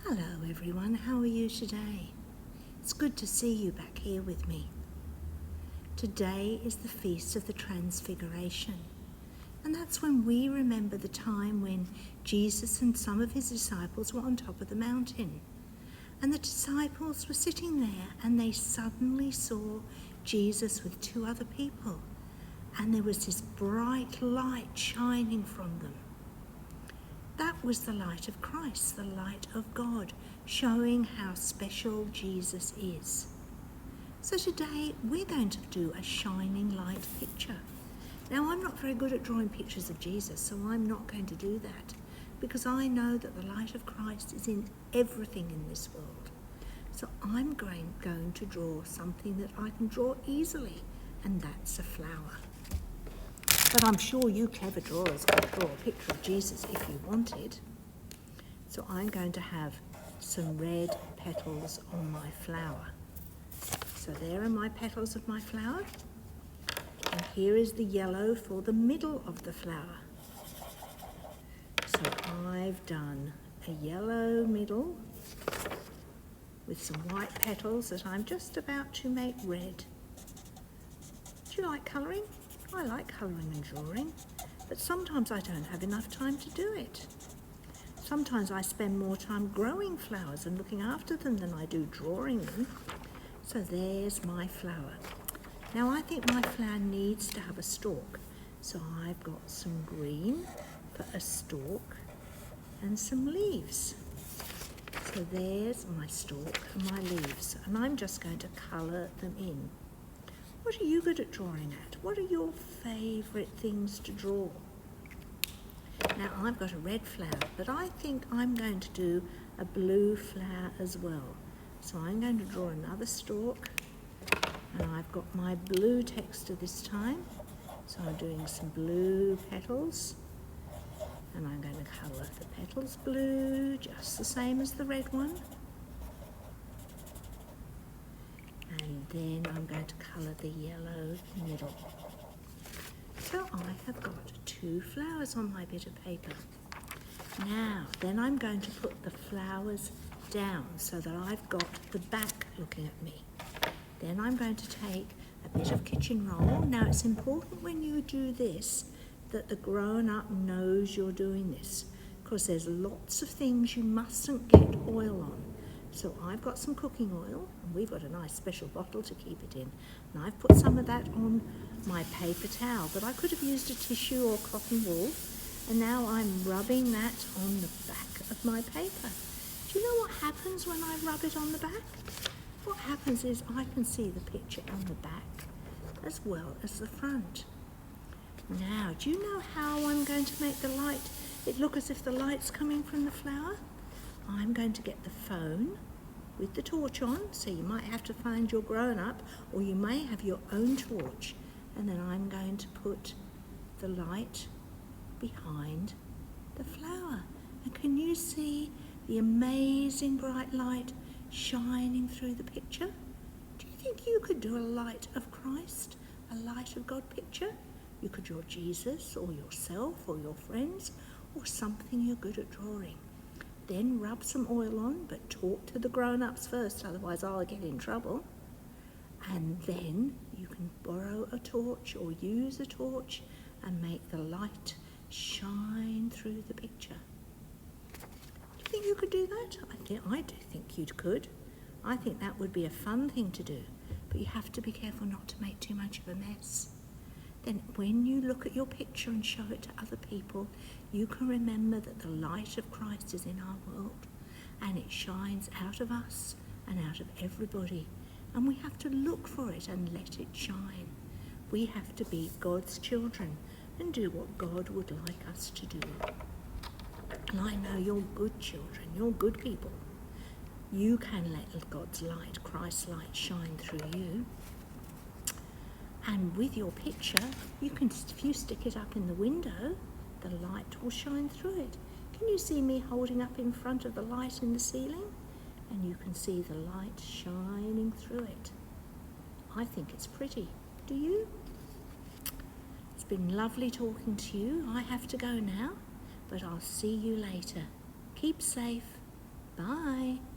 Hello everyone, how are you today? It's good to see you back here with me. Today is the Feast of the Transfiguration, and that's when we remember the time when Jesus and some of his disciples were on top of the mountain. And the disciples were sitting there and they suddenly saw Jesus with two other people, and there was this bright light shining from them. That was the light of Christ, the light of God, showing how special Jesus is. So today we're going to do a shining light picture. Now I'm not very good at drawing pictures of Jesus, so I'm not going to do that, because I know that the light of Christ is in everything in this world. So I'm going to draw something that I can draw easily, and that's a flower. But I'm sure you clever drawers could draw a picture of Jesus if you wanted. So I'm going to have some red petals on my flower. So there are my petals of my flower. And here is the yellow for the middle of the flower. So I've done a yellow middle with some white petals that I'm just about to make red. Do you like colouring? I like colouring and drawing, but sometimes I don't have enough time to do it. Sometimes I spend more time growing flowers and looking after them than I do drawing them. So there's my flower. Now I think my flower needs to have a stalk, so I've got some green for a stalk and some leaves. So there's my stalk and my leaves, and I'm just going to colour them in. What are you good at drawing at? What are your favourite things to draw? Now I've got a red flower, but I think I'm going to do a blue flower as well. So I'm going to draw another stalk, and I've got my blue texture this time. So I'm doing some blue petals, and I'm going to colour the petals blue, just the same as the red one. And then I'm going to colour the yellow middle. So I have got two flowers on my bit of paper. Now, then I'm going to put the flowers down so that I've got the back looking at me. Then I'm going to take a bit of kitchen roll. Now it's important when you do this that the grown-up knows you're doing this, because there's lots of things you mustn't get oil on. So I've got some cooking oil, and we've got a nice special bottle to keep it in. And I've put some of that on my paper towel, but I could have used a tissue or cotton wool. And now I'm rubbing that on the back of my paper. Do you know what happens when I rub it on the back? What happens is I can see the picture on the back as well as the front. Now, do you know how I'm going to make the light? It look as if the light's coming from the flower? I'm going to get the phone with the torch on, so you might have to find your grown-up, or you may have your own torch, and then I'm going to put the light behind the flower. And can you see the amazing bright light shining through the picture? Do you think you could do a light of Christ, a light of God picture? You could draw Jesus or yourself or your friends or something you're good at drawing. Then rub some oil on, but talk to the grown-ups first, otherwise I'll get in trouble. And then you can borrow a torch or use a torch and make the light shine through the picture. Do you think you could do that? I do think you could. I think that would be a fun thing to do, but you have to be careful not to make too much of a mess. Then when you look at your picture and show it to other people, you can remember that the light of Christ is in our world, and it shines out of us and out of everybody, and we have to look for it and let it shine. We have to be God's children and do what God would like us to do. And I know you're good children, you're good people. You can let God's light, Christ's light, shine through you. And with your picture, you can, if you stick it up in the window, the light will shine through it. Can you see me holding up in front of the light in the ceiling? And you can see the light shining through it. I think it's pretty. Do you? It's been lovely talking to you. I have to go now, but I'll see you later. Keep safe. Bye.